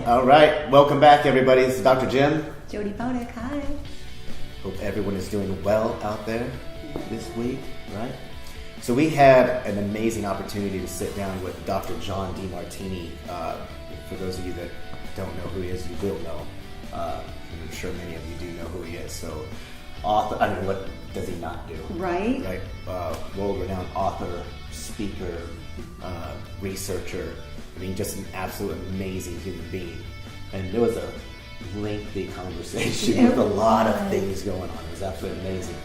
All right, welcome back, everybody. This is Dr. Jim. Jody Bowdick, hi. Hope everyone is doing well out there this week, right? So we had an amazing opportunity to sit down with Dr. John Demartini. For those of you that don't know who he is, you will know. I'm sure many of you do know who he is. So, author. I mean, what does he not do? Right. World-renowned author, speaker, researcher. I mean, just an absolute amazing human being. And there was a lengthy conversation with a lot of things going on. It was absolutely amazing.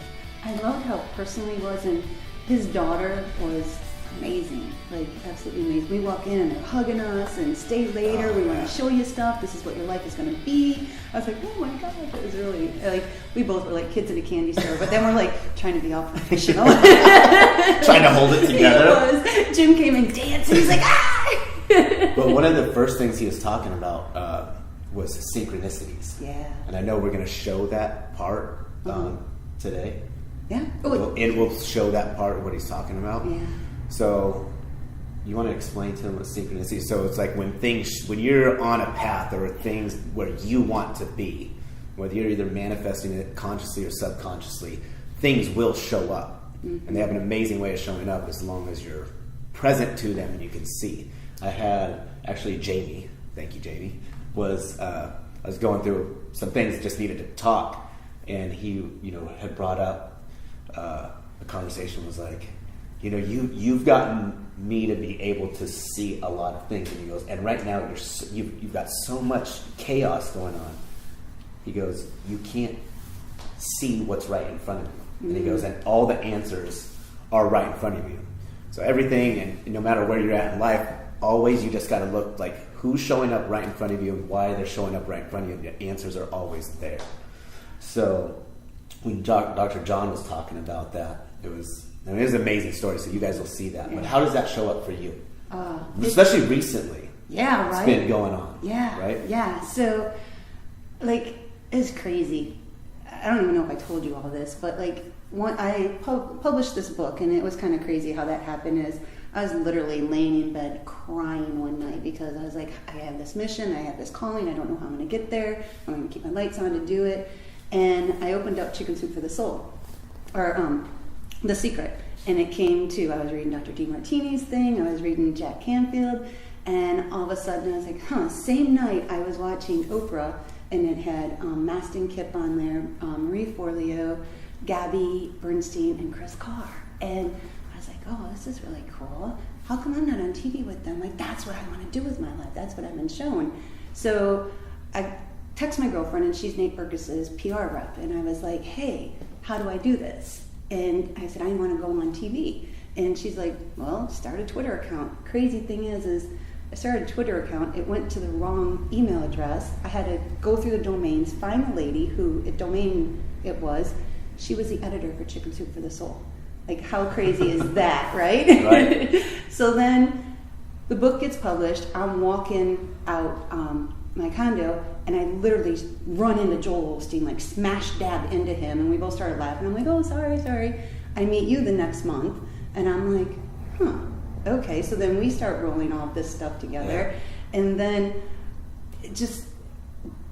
I loved how personal he was, and his daughter was amazing, like absolutely amazing. We walk in and they're hugging us and stay later. We want to show you stuff. This is what your life is going to be. I was like, oh my God, it was really like we both were like kids at a candy store, but then we're like trying to be all professional, trying to hold it together. He was. Jim came and danced, and he's like, ah. But one of the first things he was talking about was synchronicities. Yeah. And I know we're going to show that part today. Yeah. And we'll show that part of what he's talking about. Yeah. So you want to explain to him what synchronicity is? So it's like when you're on a path or things where you want to be, whether you're either manifesting it consciously or subconsciously, things will show up. Mm-hmm. And they have an amazing way of showing up as long as you're present to them and you can see. I had actually Jamie, thank you Jamie, I was going through some things that just needed to talk, and he had brought up the conversation was like, you've gotten me to be able to see a lot of things, and he goes, and right now you've got so much chaos going on. He goes, you can't see what's right in front of you. And he goes, and all the answers are right in front of you. So everything, and no matter where you're at in life, always you just got to look like who's showing up right in front of you and why they're showing up right in front of you. The answers are always there. So when Dr. John was talking about that, it was an amazing story. So you guys will see that. But how does that show up for you? Especially recently. Yeah, right. It's been going on. Yeah. Right? Yeah. So, it's crazy. I don't even know if I told you all this, but I published this book, and it was kind of crazy how that happened. Is I was literally laying in bed crying one night because I was like, I have this mission, I have this calling, I don't know how I'm going to get there, I'm going to keep my lights on to do it. And I opened up Chicken Soup for the Soul, or The Secret, and it came to, I was reading Dr. Demartini's thing, I was reading Jack Canfield, and all of a sudden I was like, same night I was watching Oprah, and it had Mastin Kipp on there, Marie Forleo, Gabby Bernstein, and Chris Carr. And I was like, oh, this is really cool. How come I'm not on TV with them? Like, that's what I want to do with my life. That's what I've been shown. So I text my girlfriend, and she's Nate Berkus's PR rep. And I was like, hey, how do I do this? And I said, I want to go on TV. And she's like, well, start a Twitter account. Crazy thing is I started a Twitter account. It went to the wrong email address. I had to go through the domains, find the lady who domain it was. She was the editor for Chicken Soup for the Soul. Like, how crazy is that, right? Right. So then the book gets published. I'm walking out my condo, and I literally run into Joel Osteen, like smash dab into him, and we both started laughing. I'm like, oh, sorry. I meet you the next month, and I'm like, okay. So then we start rolling all this stuff together, and then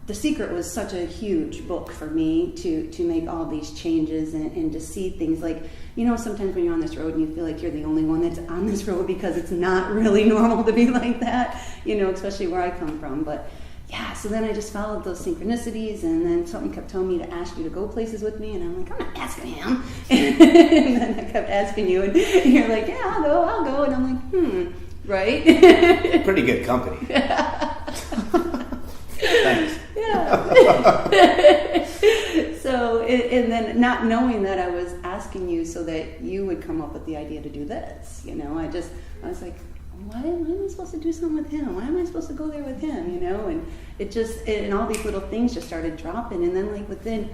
The Secret was such a huge book for me to make all these changes and to see things like, sometimes when you're on this road and you feel like you're the only one that's on this road because it's not really normal to be like that, especially where I come from. But yeah, so then I just followed those synchronicities, and then something kept telling me to ask you to go places with me, and I'm like, I'm not asking him. And then I kept asking you, and you're like, yeah, I'll go. And I'm like, right? Pretty good company. Thanks. Yeah. So, and then not knowing that I was asking you so that you would come up with the idea to do this, I was like, why am I supposed to do something with him? Why am I supposed to go there with him? And and all these little things just started dropping. And then within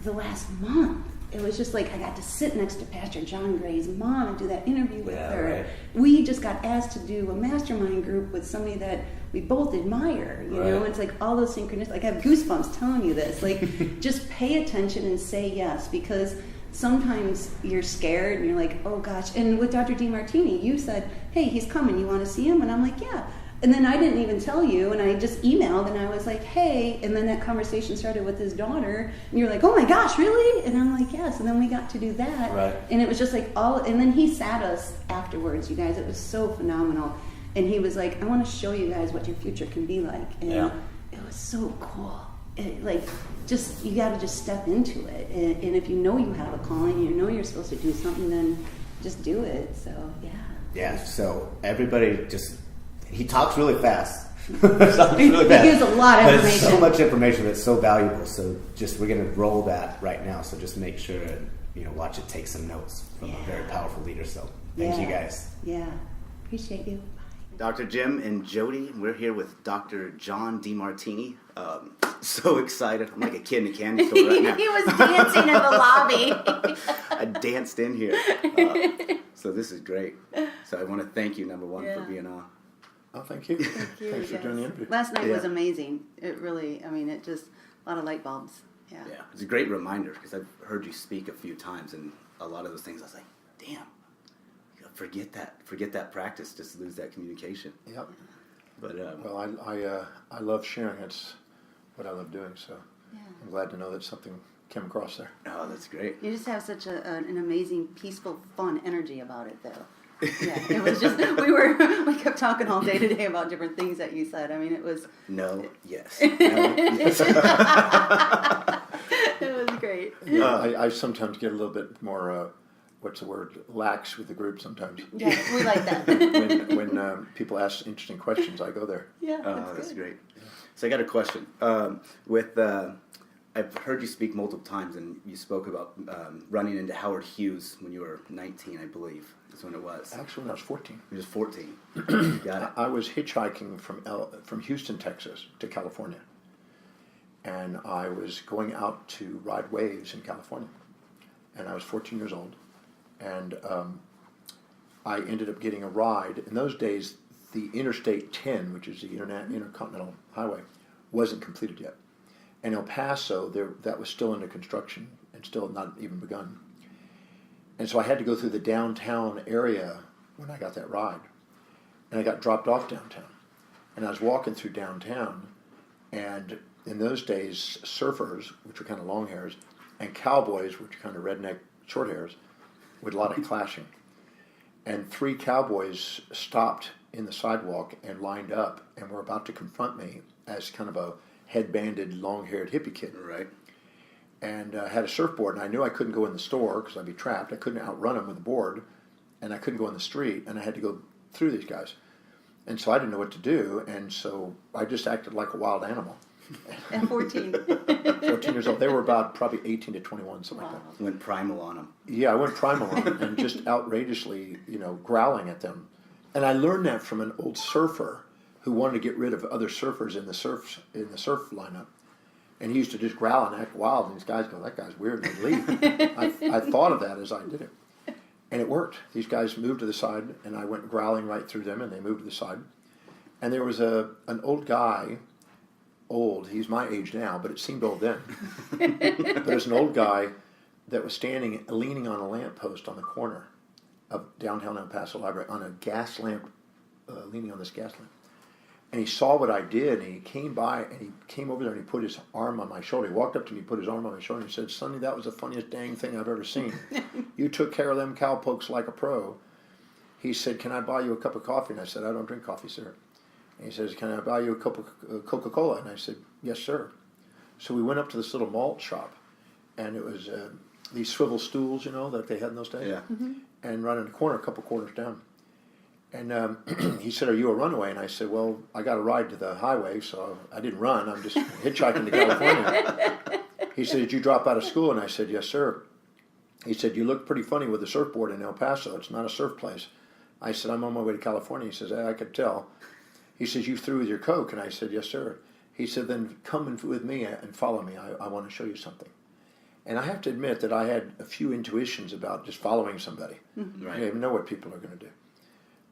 the last month, it was just like I got to sit next to Pastor John Gray's mom and do that interview with her. Right. We just got asked to do a mastermind group with somebody that we both admire, you know? It's like all those synchronicities. Like I have goosebumps telling you this. Like just pay attention and say yes, because sometimes you're scared and you're like, oh gosh. And with Dr. Demartini, you said, hey, he's coming. You want to see him? And I'm like, yeah. And then I didn't even tell you, and I just emailed, and I was like, hey, and then that conversation started with his daughter, and you're like, oh my gosh, really? And I'm like, yes, and then we got to do that. Right. And it was just like and then he sat us afterwards, you guys, it was so phenomenal. And he was like, I want to show you guys what your future can be like. And it was so cool. Like, just, you got to just step into it. And if you know you have a calling, you know you're supposed to do something, then just do it. So, yeah. Yeah, so everybody he talks really fast. Talks really fast. He gives a lot of but information. It's so much information that's so valuable. So we're going to roll that right now. So just make sure and, watch it, take some notes from a very powerful leader. So thank you guys. Yeah, appreciate you. Dr. Jim and Jody, we're here with Dr. John DeMartini. So excited. I'm like a kid in a candy store right now. He was dancing in the lobby. I danced in here. So this is great. So I want to thank you, number one, for being on. Oh, thank you. Thanks for doing the interview. Last night was amazing. It really, it just, a lot of light bulbs. Yeah. Yeah, it's a great reminder because I've heard you speak a few times, and a lot of those things I was like, damn, forget that practice, just lose that communication. Yep. But well, I love sharing. It's what I love doing. So I'm glad to know that something came across there. Oh, that's great. You just have such an amazing, peaceful, fun energy about it, though. Yeah, it was just we kept talking all day today about different things that you said. It was Yes. It was great. I sometimes get a little bit more lax with the group sometimes. Yeah, we like that. when people ask interesting questions, I go there. Yeah, that's great. So I got a question. I've heard you speak multiple times, and you spoke about running into Howard Hughes when you were 19, I believe. That's when it was. Actually, when I was 14. You were 14. Got it. I was hitchhiking from Houston, Texas, to California, and I was going out to ride waves in California, and I was 14 years old, and I ended up getting a ride. In those days, the Interstate 10, which is the Intercontinental Highway, wasn't completed yet. And El Paso, that was still under construction and still not even begun. And so I had to go through the downtown area when I got that ride. And I got dropped off downtown. And I was walking through downtown, and in those days, surfers, which were kind of long hairs, and cowboys, which are kind of redneck short hairs, with a lot of clashing. And 3 cowboys stopped in the sidewalk and lined up and were about to confront me as kind of a headbanded, long-haired hippie kid. Right. And had a surfboard, and I knew I couldn't go in the store because I'd be trapped. I couldn't outrun them with a board, and I couldn't go in the street, and I had to go through these guys. And so I didn't know what to do, and so I just acted like a wild animal. At 14. 14 years old. They were about probably 18 to 21, something like that. Went primal on them. Yeah, I went primal on them and just outrageously, growling at them. And I learned that from an old surfer who wanted to get rid of other surfers in the surf lineup. And he used to just growl and act wild, and these guys go, that guy's weird, and they'd leave. I thought of that as I did it. And it worked. These guys moved to the side, and I went growling right through them, and they moved to the side. And there was an old guy, he's my age now, but it seemed old then. But there's an old guy that was standing, leaning on a lamppost on the corner of downtown El Paso Library, on a gas lamp, leaning on this gas lamp. And he saw what I did, and he came by, and he came over there, and he put his arm on my shoulder. He walked up to me, put his arm on my shoulder, and he said, Sonny, that was the funniest dang thing I've ever seen. You took care of them cowpokes like a pro. He said, can I buy you a cup of coffee? And I said, I don't drink coffee, sir. And he says, can I buy you a cup of Coca-Cola? And I said, yes, sir. So we went up to this little malt shop, and it was these swivel stools, that they had in those days. Yeah. Mm-hmm. And right in the corner, a couple quarters down. And he said, are you a runaway? And I said, well, I got a ride to the highway, so I didn't run. I'm just hitchhiking to California. He said, did you drop out of school? And I said, yes, sir. He said, you look pretty funny with a surfboard in El Paso. It's not a surf place. I said, I'm on my way to California. He says, I could tell. He says, you through with your Coke? And I said, yes, sir. He said, then come with me and follow me. I want to show you something. And I have to admit that I had a few intuitions about just following somebody. Mm-hmm. Right. I didn't know what people are going to do.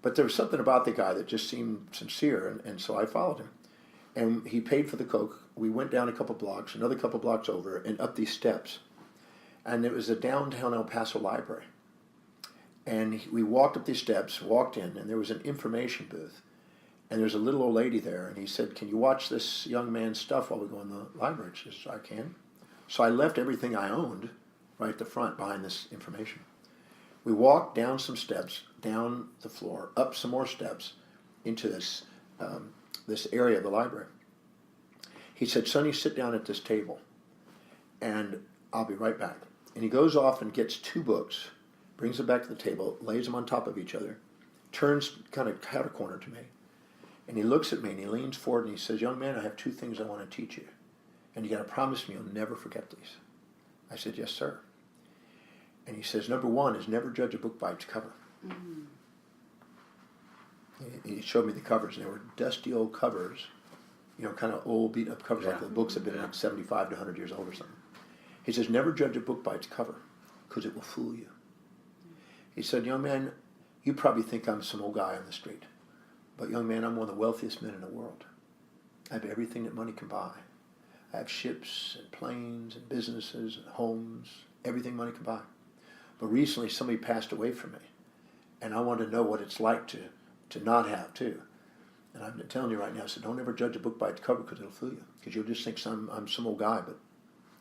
But there was something about the guy that just seemed sincere, and so I followed him. And he paid for the Coke. We went down a couple blocks, another couple blocks over, and up these steps. And it was a downtown El Paso library. And we walked up these steps, walked in, and there was an information booth. And there's a little old lady there, and he said, "Can you watch this young man's stuff while we go in the library?" She says, "I can." So I left everything I owned right at the front behind this information. We walked down some steps, down the floor, up some more steps, into this area of the library. He said, "Sonny, sit down at this table, and I'll be right back." And he goes off and gets 2 books, brings them back to the table, lays them on top of each other, turns kind of cat a corner to me, and he looks at me and he leans forward and he says, "Young man, I have 2 things I want to teach you, and you got to promise me you'll never forget these." I said, "Yes, sir." And he says, "Number 1 is never judge a book by its cover." Mm-hmm. He showed me the covers, and they were dusty old covers, kind of old beat up covers, like the books have been like 75 to 100 years old or something. He says, "Never judge a book by its cover, because it will fool you." He said, "Young man, you probably think I'm some old guy on the street, but young man, I'm one of the wealthiest men in the world. I have everything that money can buy. I have ships and planes and businesses and homes, everything money can buy. But recently somebody passed away from me, and I want to know what it's like to not have too. And I'm telling you right now," I said, "don't ever judge a book by its cover, because it'll fool you. Because you'll just think I'm some old guy, but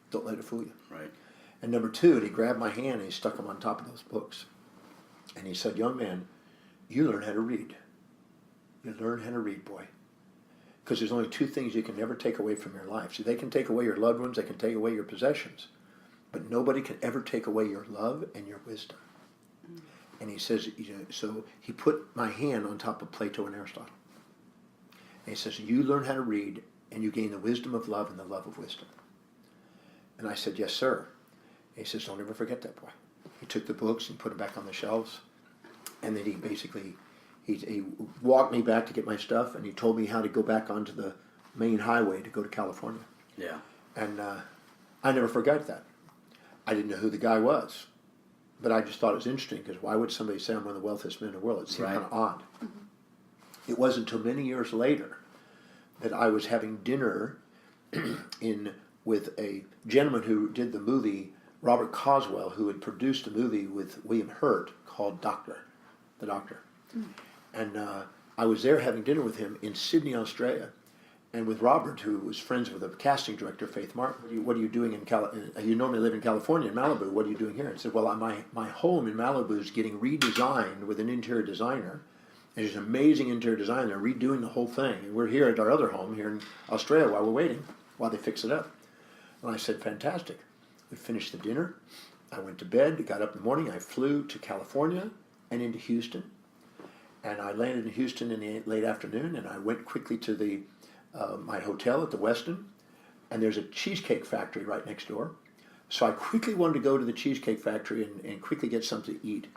don't let it fool you." Right. And number 2, and he grabbed my hand and he stuck them on top of those books. And he said, "Young man, you learn how to read. You learn how to read, boy. Because there's only 2 things you can never take away from your life. See, they can take away your loved ones, they can take away your possessions, but nobody can ever take away your love and your wisdom." And he says, so he put my hand on top of Plato and Aristotle. And he says, "You learn how to read, and you gain the wisdom of love and the love of wisdom." And I said, "Yes, sir." And he says, "Don't ever forget that, boy." He took the books and put them back on the shelves. And then he basically, he walked me back to get my stuff, and he told me how to go back onto the main highway to go to California. Yeah. And I never forgot that. I didn't know who the guy was, but I just thought it was interesting, because why would somebody say I'm one of the wealthiest men in the world? It seemed Right. kind of odd. Mm-hmm. It wasn't until many years later that I was having dinner with a gentleman who did the movie, Robert Coswell, who had produced a movie with William Hurt called The Doctor. Mm. And I was there having dinner with him in Sydney, Australia, and with Robert, who was friends with the casting director, Faith Martin. "What are you doing in you normally live in California, in Malibu. What are you doing here?" I said, "Well, my home in Malibu is getting redesigned with an interior designer. And there's an amazing interior designer. They're redoing the whole thing. And we're here at our other home here in Australia while we're waiting, while they fix it up." And I said, "Fantastic." We finished the dinner. I went to bed, got up in the morning. I flew to California and into Houston. And I landed in Houston in the late afternoon, and I went quickly to my hotel at the Westin, and there's a cheesecake factory right next door. So I quickly wanted to go to the cheesecake factory and quickly get something to eat,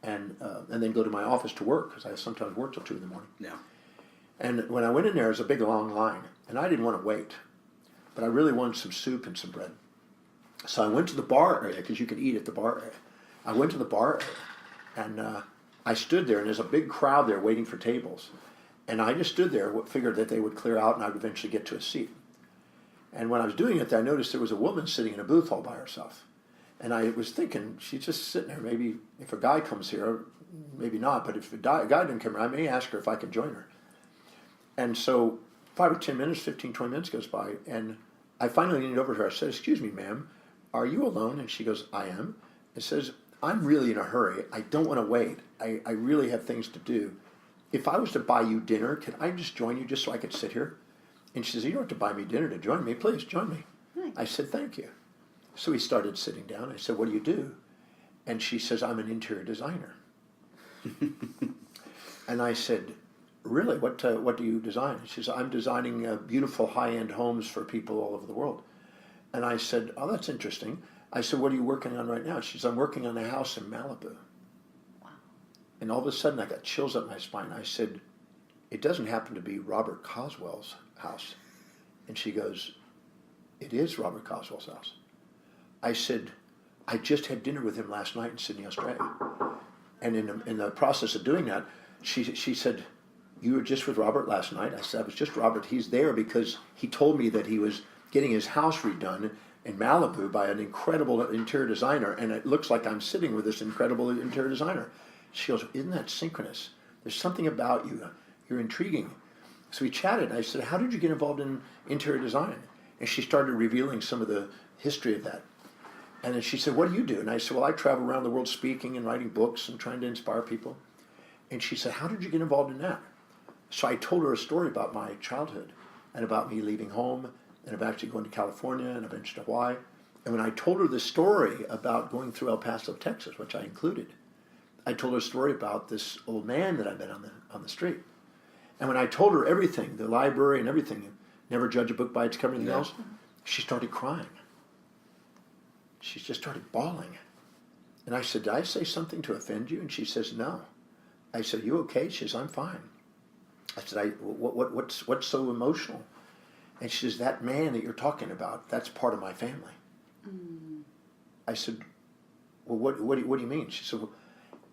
and then go to my office to work, because I sometimes work till 2 in the morning. Yeah. And when I went in there, there was a big long line, and I didn't want to wait, but I really wanted some soup and some bread. So I went to the bar area, because you could eat at the bar area. I went to the bar area, and I stood there, and there's a big crowd there waiting for tables. And I just stood there, figured that they would clear out, and I would eventually get to a seat. And when I was doing it, I noticed there was a woman sitting in a booth all by herself. And I was thinking, she's just sitting there. Maybe if a guy comes here, maybe not, but if a guy doesn't come here, I may ask her if I can join her. And so 5 or 10 minutes, 15, 20 minutes goes by, and I finally leaned over to her. I said, "Excuse me, ma'am, are you alone?" And she goes, "I am." It says, "I'm really in a hurry. I don't want to wait. I really have things to do. If I was to buy you dinner, could I just join you just so I could sit here?" And she says, "You don't have to buy me dinner to join me. Please join me." Nice. I said, "Thank you." So we started sitting down. I said, "What do you do?" And she says, "I'm an interior designer." And I said, "Really? What do you design?" She says, "I'm designing beautiful high-end homes for people all over the world." And I said, "Oh, that's interesting." I said, "What are you working on right now?" She says, "I'm working on a house in Malibu." Wow. And all of a sudden I got chills up my spine. I said, "It doesn't happen to be Robert Coswell's house." And she goes, "It is Robert Coswell's house." I said, "I just had dinner with him last night in Sydney, Australia." And in the process of doing that, she said, "You were just with Robert last night?" I said, "I was just Robert. He's there because he told me that he was getting his house redone in Malibu by an incredible interior designer, and it looks like I'm sitting with this incredible interior designer." She goes, "Isn't that synchronous? There's something about you. You're intriguing." So we chatted, and I said, how did you get involved in interior design? And she started revealing some of the history of that. And then she said, what do you do? And I said, well, I travel around the world speaking and writing books and trying to inspire people. And she said, how did you get involved in that? So I told her a story about my childhood and about me leaving home and of actually going to California and eventually to Hawaii. And when I told her the story about going through El Paso, Texas, which I included, I told her a story about this old man that I met on the street. And when I told her everything, the library and everything, never judge a book by its cover and anything else, she started crying. She just started bawling. And I said, did I say something to offend you? And she says, no. I said, you okay? She says, I'm fine. I said, what's so emotional? And she says, that man that you're talking about, that's part of my family. I said, well, what do you mean? She said, well,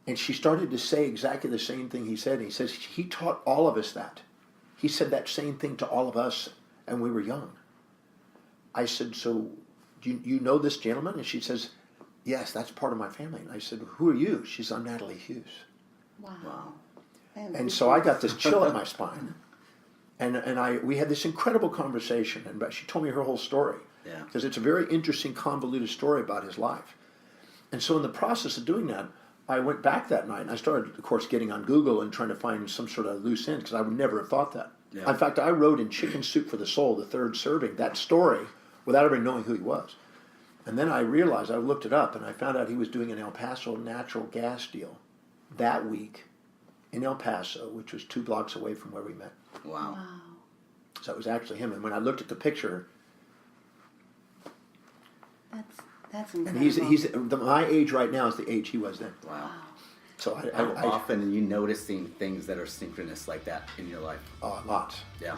and she started to say exactly the same thing he said. And he says, he taught all of us that. He said that same thing to all of us, and we were young. I said, so do you know this gentleman? And she says, yes, that's part of my family. And I said, who are you? She says, I'm Natalie Hughes. Wow. And so I got this chill in my spine. And we had this incredible conversation, and she told me her whole story. Yeah. Because it's a very interesting, convoluted story about his life. And so in the process of doing that, I went back that night, and I started, of course, getting on Google and trying to find some sort of loose end, because I would never have thought that. Yeah. In fact, I wrote in Chicken Soup for the Soul, the third serving, that story without ever knowing who he was. And then I realized, I looked it up, and I found out he was doing an El Paso natural gas deal that week in El Paso, which was 2 blocks away from where we met. Wow. So it was actually him. And when I looked at the picture, That's and incredible. my age right now is the age he was then. Wow. So How often are you noticing things that are synchronous like that in your life? lots. Yeah.